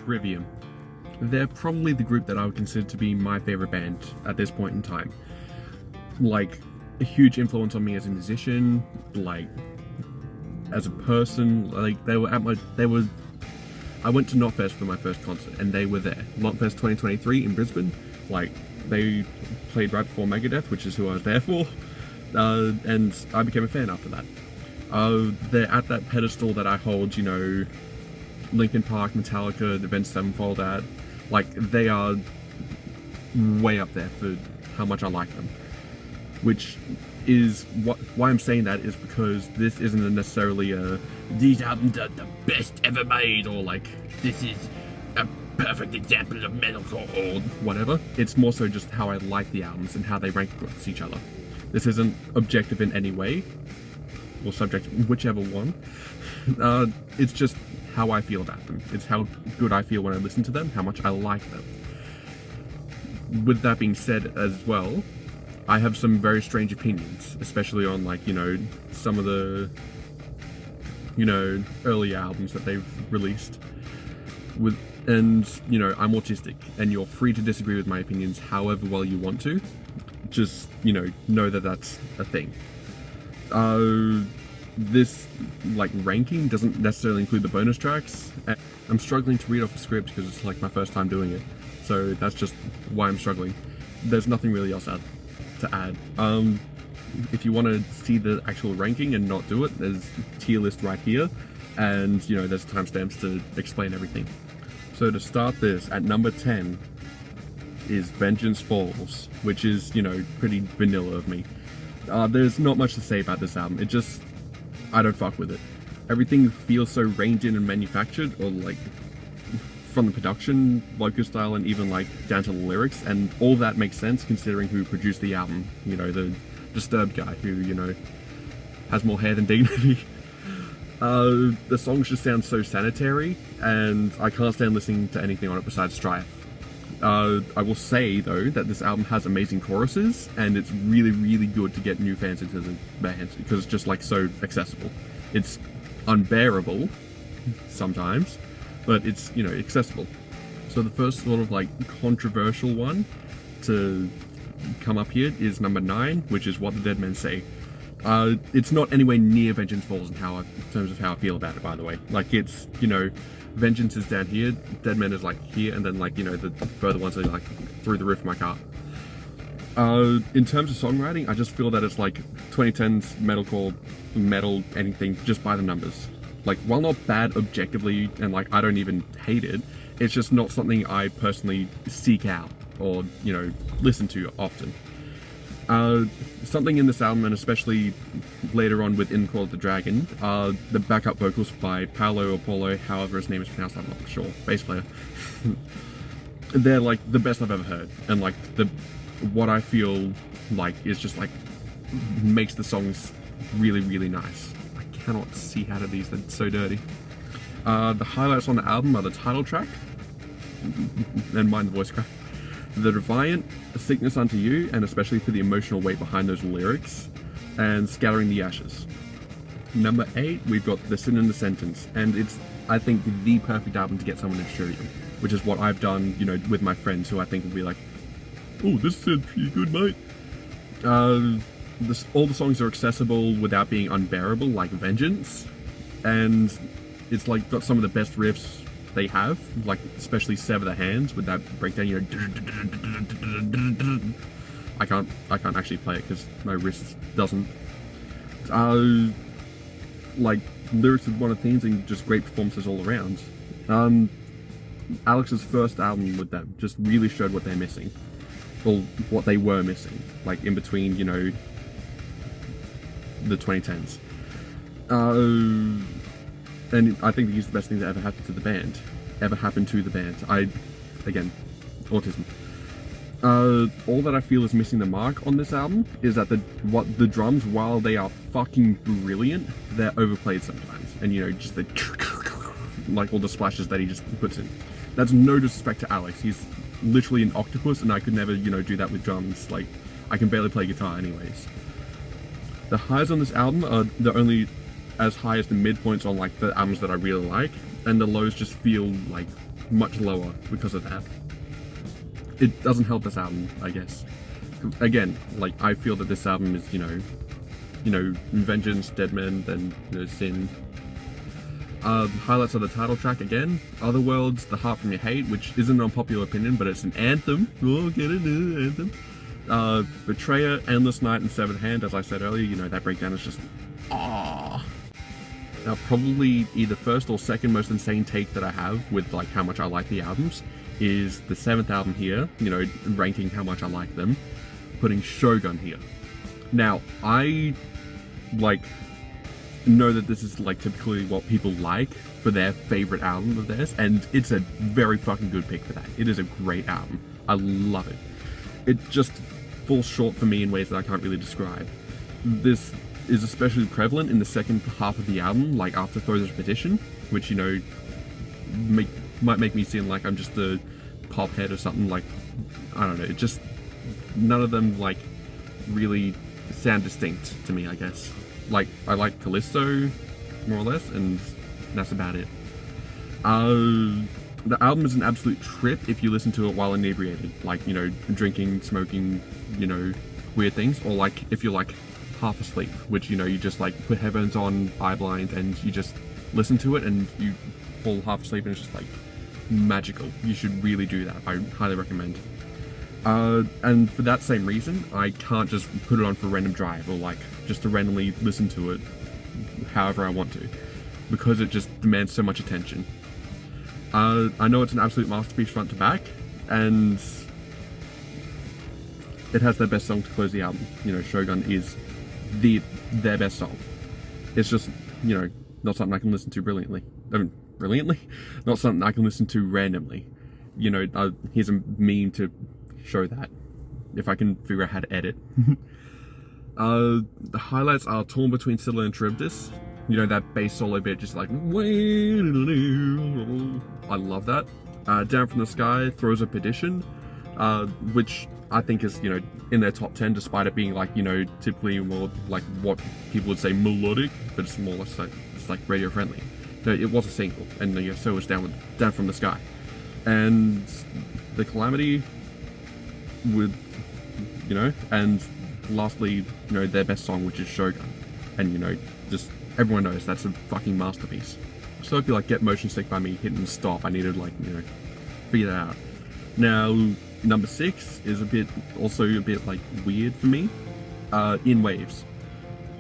Trivium. They're probably the group that I would consider to be my favorite band at this point in time. Like, a huge influence on me as a musician, like, as a person. Like, I went to Knotfest for my first concert, and they were there. Knotfest 2023 in Brisbane. Like, they played right before Megadeth, which is who I was there for, and I became a fan after that. They're at that pedestal that I hold, you know, Linkin Park, Metallica, Avenged Sevenfold at. Like, they are way up there for how much I like them. Which is why I'm saying that is because this isn't necessarily these albums are the best ever made, or like this is a perfect example of metalcore or whatever. It's more so just how I like the albums and how they rank against each other. This isn't objective in any way, or subjective, whichever one. It's just how I feel about them. It's how good I feel when I listen to them, how much I like them. With that being said as well, I have some very strange opinions, especially on, like, you know, some of the, you know, early albums that they've released. And, you know, I'm autistic, and you're free to disagree with my opinions however well you want to. Just, you know that that's a thing. This, like, ranking doesn't necessarily include the bonus tracks. I'm struggling to read off the script because it's, like, my first time doing it. So that's just why I'm struggling. There's nothing really else to add. If you want to see the actual ranking and not do it, there's a tier list right here, and, you know, there's timestamps to explain everything. So to start this, at number 10 is Vengeance Falls, which is, you know, pretty vanilla of me. There's not much to say about this album. It just, I don't fuck with it. Everything feels so reined in and manufactured, or like from the production, vocal style, and even like down to the lyrics, and all that makes sense considering who produced the album. You know, the Disturbed guy who, you know, has more hair than dignity. The songs just sound so sanitary, and I can't stand listening to anything on it besides Strife. I will say, though, that this album has amazing choruses, and it's really, really good to get new fans into the band, because it's just, like, so accessible. It's unbearable, sometimes, but it's, you know, accessible. So the first sort of, like, controversial one to come up here is number 9, which is What the Dead Men Say. It's not anywhere near Vengeance Falls in terms of how I feel about it, by the way. Like, it's, you know, Vengeance is down here, Dead Men is like here, and then, like, you know, the further ones are like through the roof of my car. In terms of songwriting, I just feel that it's like 2010s metalcore, metal, anything, just by the numbers. Like, while not bad objectively, and like I don't even hate it, it's just not something I personally seek out or, you know, listen to often. Something in this album, and especially later on with In Call of the Dragon, are the backup vocals by Paolo or Paulo, however his name is pronounced, I'm not sure, bass player. They're like the best I've ever heard, and like what I feel like is just like makes the songs really, really nice. I cannot see how to these, they're so dirty. The highlights on the album are the title track, and mind the voice crack, The Defiant, A Sickness Unto You, and especially for the emotional weight behind those lyrics, and Scattering the Ashes. Number 8, we've got The Sin and the Sentence, and it's, I think, the perfect album to get someone into Trivium, which is what I've done, you know, with my friends, who I think will be like, oh, this sounds pretty good, mate. All the songs are accessible without being unbearable, like Vengeance, and it's like got some of the best riffs they have, like especially Sever the Hands with that breakdown, you know. I can't actually play it because my wrist doesn't. Like, lyrics of one of the themes, and just great performances all around. Alex's first album with them just really showed what they're missing, or what they were missing, like in between, you know, the 2010s. And I think he's the best thing that ever happened to the band. Again, autism. All that I feel is missing the mark on this album is that the drums, while they are fucking brilliant, they're overplayed sometimes. And, you know, just the like all the splashes that he just puts in. That's no disrespect to Alex. He's literally an octopus, and I could never, you know, do that with drums. Like, I can barely play guitar anyways. The highs on this album are the only as high as the midpoints on, like, the albums that I really like, and the lows just feel like much lower because of that. It doesn't help this album, I guess. Again, like, I feel that this album is, you know, Vengeance, Dead Men, then, you know, Sin. Highlights of the title track again, Otherworlds, The Heart From Your Hate, which isn't an unpopular opinion, but it's an anthem. Oh, get it, anthem. Betrayer, Endless Night, and Severed Hand, as I said earlier, you know, that breakdown is just, ah. Now, probably either first or second most insane take that I have with, like, how much I like the albums is the 7th album here, you know, ranking how much I like them, putting Shogun here. Now, I, like, know that this is, like, typically what people like for their favorite album of theirs, and it's a very fucking good pick for that. It is a great album. I love it. It just falls short for me in ways that I can't really describe. This is especially prevalent in the second half of the album, like after Throws Repetition, which, you know, might make me seem like I'm just a pop head or something. Like, I don't know, it just, none of them, like, really sound distinct to me, I guess. Like, I like Callisto, more or less, and that's about it. The album is an absolute trip if you listen to it while inebriated, like, you know, drinking, smoking, you know, weird things, or like, if you're like half asleep, which, you know, you just like put headphones on, eye blind, and you just listen to it and you fall half asleep and it's just like magical. You should really do that. I highly recommend. And for that same reason, I can't just put it on for a random drive or like just to randomly listen to it however I want to, because it just demands so much attention. I know it's an absolute masterpiece front to back, and it has their best song to close the album. You know, Shogun is their best song. It's just, you know, not something I can listen to brilliantly. Not something I can listen to randomly. You know, here's a meme to show that, if I can figure out how to edit. The highlights are Torn Between Scylla and Charybdis. You know, that bass solo bit, just like, I love that. Down From the Sky, Throws of Perdition, which I think is, you know, in their top 10, despite it being like, you know, typically more like what people would say melodic, but it's more or less like, it's like radio friendly. So it was a single, and you know, so was Down From the Sky. And The Calamity with, you know, and lastly, you know, their best song, which is Shogun. And, you know, just everyone knows that's a fucking masterpiece. So if you like Get Motion Sick by me hitting stop, I needed, like, you know, figure that out. Now, number 6 is also a bit like weird for me. In Waves.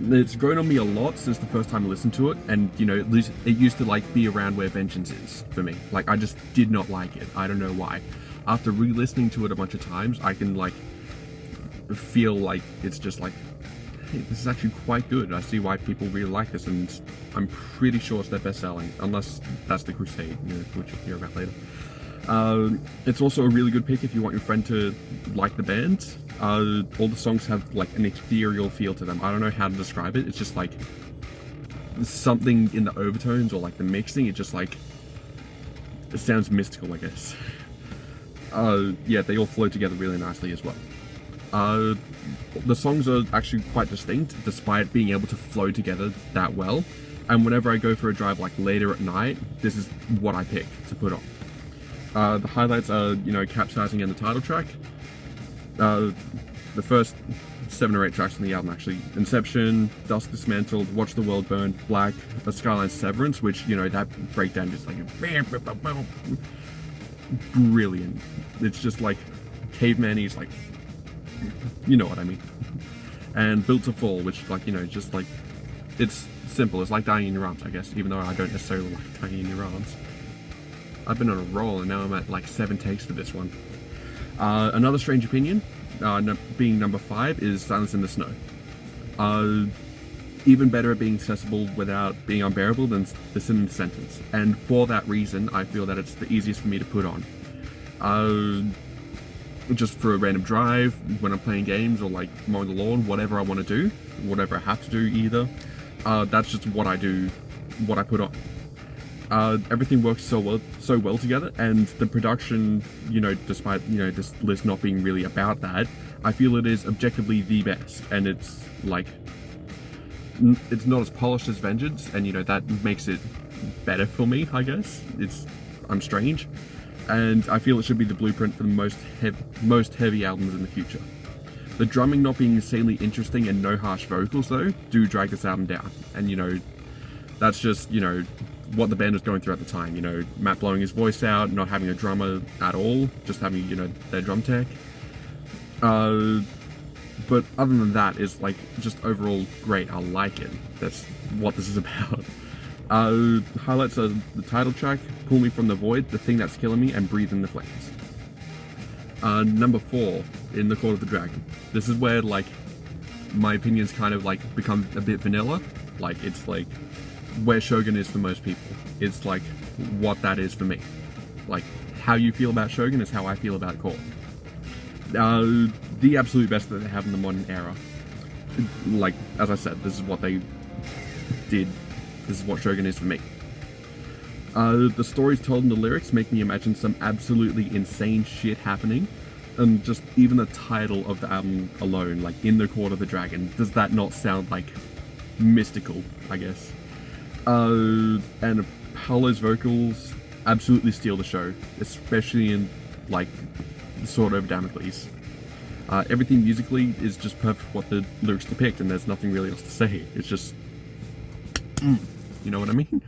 It's grown on me a lot since the first time I listened to it, and, you know, it used to like be around where Vengeance is for me. Like, I just did not like it. I don't know why. After re-listening to it a bunch of times, I can like feel like it's just like, hey, this is actually quite good. I see why people really like this, and I'm pretty sure it's their best selling, unless that's the Crusade, you know, which you'll hear about later. It's also a really good pick if you want your friend to like the band. All the songs have like an ethereal feel to them. I don't know how to describe it. It's just like something in the overtones or like the mixing. It just like, it sounds mystical, I guess. Yeah, they all flow together really nicely as well. The songs are actually quite distinct, despite being able to flow together that well. And whenever I go for a drive like later at night, this is what I pick to put on. The highlights are, you know, Capsizing and the title track. The first 7 or 8 tracks on the album, actually. Inception, Dusk Dismantled, Watch the World Burn, Black, A Skyline Severance, which, you know, that breakdown is like brilliant. It's just like caveman-y, like, you know what I mean. And Built to Fall, which, like, you know, just like, it's simple. It's like Dying in Your Arms, I guess, even though I don't necessarily like Dying in Your Arms. I've been on a roll, and now I'm at like 7 takes for this one. Another strange opinion, being number 5, is Silence in the Snow. Even better at being accessible without being unbearable than the Sin in the Sentence. And for that reason, I feel that it's the easiest for me to put on. Just for a random drive, when I'm playing games, or like mowing the lawn, whatever I want to do, whatever I have to do either. That's just what I do, what I put on. Everything works so well together, and the production, you know, despite, you know, this list not being really about that, I feel it is objectively the best, and it's like, it's not as polished as Vengeance, and, you know, that makes it better for me, I guess. I'm strange. and I feel it should be the blueprint for the most heavy albums in the future. The drumming not being insanely interesting and no harsh vocals though do drag this album down, and you know, that's just, you know, what the band was going through at the time. You know, Matt blowing his voice out, not having a drummer at all, just having, you know, their drum tech. But other than that, it's like just overall great. I like it. That's what this is about. Highlights are the title track, Pull Me From the Void, The Thing That's Killing Me, and Breathe in the Flames. Number 4, In the Court of the Dragon. This is where, like, my opinions kind of, like, become a bit vanilla. Like, it's, like, where Shogun is for most people. It's, like, what that is for me. Like, how you feel about Shogun is how I feel about Court. The absolute best that they have in the modern era. Like, as I said, this is what they did. This is what Shogun is for me. The stories told in the lyrics make me imagine some absolutely insane shit happening, and just even the title of the album alone, like In the Court of the Dragon, does that not sound like mystical, I guess? And Paolo's vocals absolutely steal the show, especially in like Sword Over Damocles. Everything musically is just perfect what the lyrics depict, and there's nothing really else to say. It's just, you know what I mean?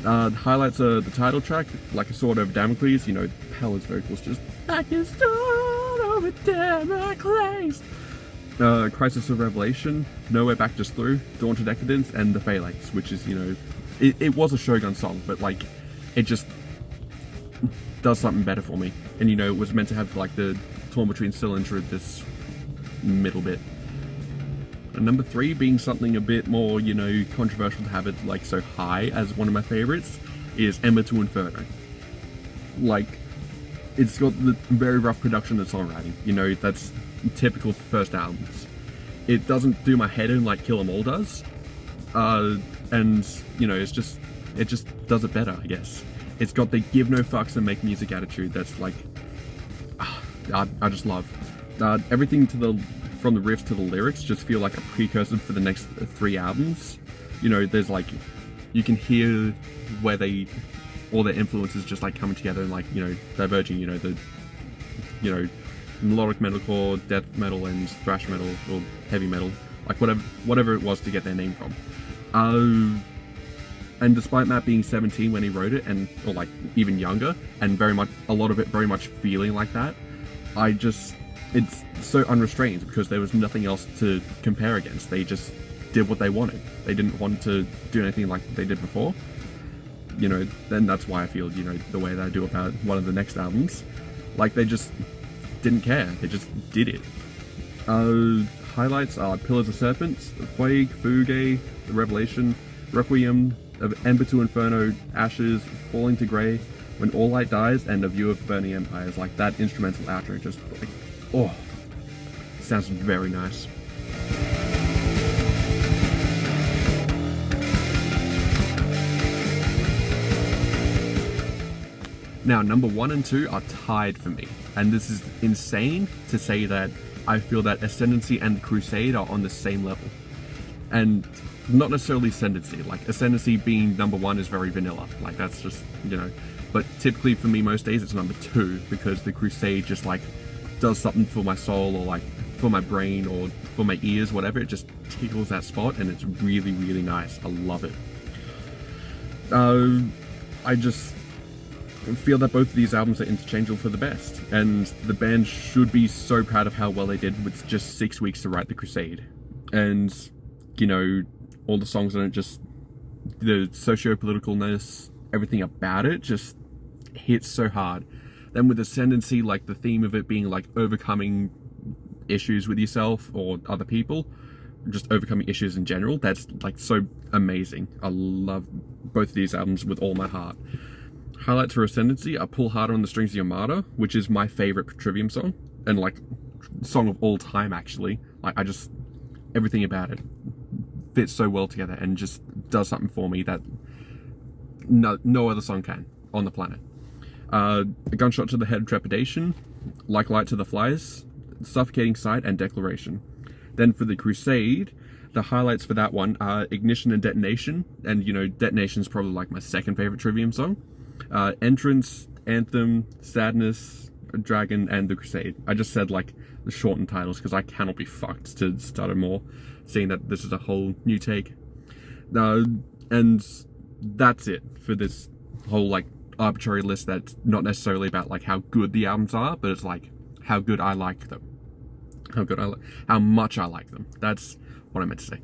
Highlights are the title track, Like a Sword Over Damocles. You know, Paolo's vocals just like a sword over Damocles. Crisis of Revelation, Nowhere Back Just Through, Dawn to Decadence, and The Phalanx, which is, you know, it was a Shogun song, but like, it just does something better for me. And you know, it was meant to have like the torn between cylinder at this middle bit. And number 3 being something a bit more, you know, controversial to have it like so high as one of my favorites, is Ember to Inferno. Like, it's got the very rough production and songwriting, you know, that's typical for first albums. It doesn't do my head in like Kill 'Em All does, and you know, it just does it better, I guess. It's got the give no fucks and make music attitude that's like, I just love. Everything from the riffs to the lyrics just feel like a precursor for the next 3 albums. You know, there's like, you can hear where all their influences just like coming together and like, you know, diverging, you know, melodic metalcore, death metal, and thrash metal, or heavy metal, like whatever it was to get their name from. And despite Matt being 17 when he wrote it, or like even younger, and a lot of it very much feeling like that, it's so unrestrained because there was nothing else to compare against. They just did what they wanted. They didn't want to do anything like they did before. You know, then that's why I feel, you know, the way that I do about one of the next albums. Like, they just didn't care. They just did it. Highlights are Pillars of Serpents, Plague, Fugue, The Revelation, Requiem, Ember to Inferno, Ashes, Falling to Grey, When All Light Dies, and A View of the Burning Empires. Like, that instrumental outro just, like, oh, sounds very nice. Now, number 1 and 2 are tied for me, and this is insane to say that I feel that Ascendancy and Crusade are on the same level. And not necessarily Ascendancy, like Ascendancy being number 1 is very vanilla, like that's just, you know, but typically for me most days it's number 2, because the Crusade just like does something for my soul, or like for my brain, or for my ears, whatever. It just tickles that spot, and it's really, really nice. I love it. I just feel that both of these albums are interchangeable for the best, and the band should be so proud of how well they did with just 6 weeks to write the Crusade. And, you know, all the songs on it, just the socio-politicalness, everything about it just hits so hard. Then with Ascendancy, like the theme of it being like overcoming issues with yourself or other people, just overcoming issues in general, that's like so amazing. I love both of these albums with all my heart. Highlights for Ascendancy are Pull Harder on the Strings of Your Martyr, which is my favorite Trivium song, and like song of all time actually. Like, I just, everything about it fits so well together and just does something for me that no other song can on the planet. A Gunshot to the Head, Trepidation, Like Light to the Flies, Suffocating Sight, and Declaration. Then for the Crusade, the highlights for that one are Ignition and Detonation, and you know, Detonation's probably like my second favorite Trivium song. Entrance, Anthem, Sadness, Dragon, and the Crusade. I just said like the shortened titles because I cannot be fucked to stutter more, seeing that this is a whole new take. And that's it for this whole like arbitrary list that's not necessarily about like how good the albums are, but it's like how good I like them. How much I like them. That's what I meant to say.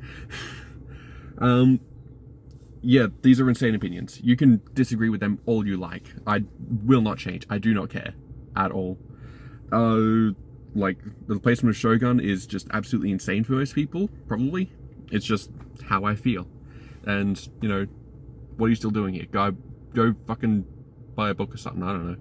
Yeah, these are insane opinions. You can disagree with them all you like. I will not change. I do not care at all. Like, the replacement of Shogun is just absolutely insane for most people, probably. It's just how I feel. And, you know, what are you still doing here? Go fucking buy a book or something, I don't know.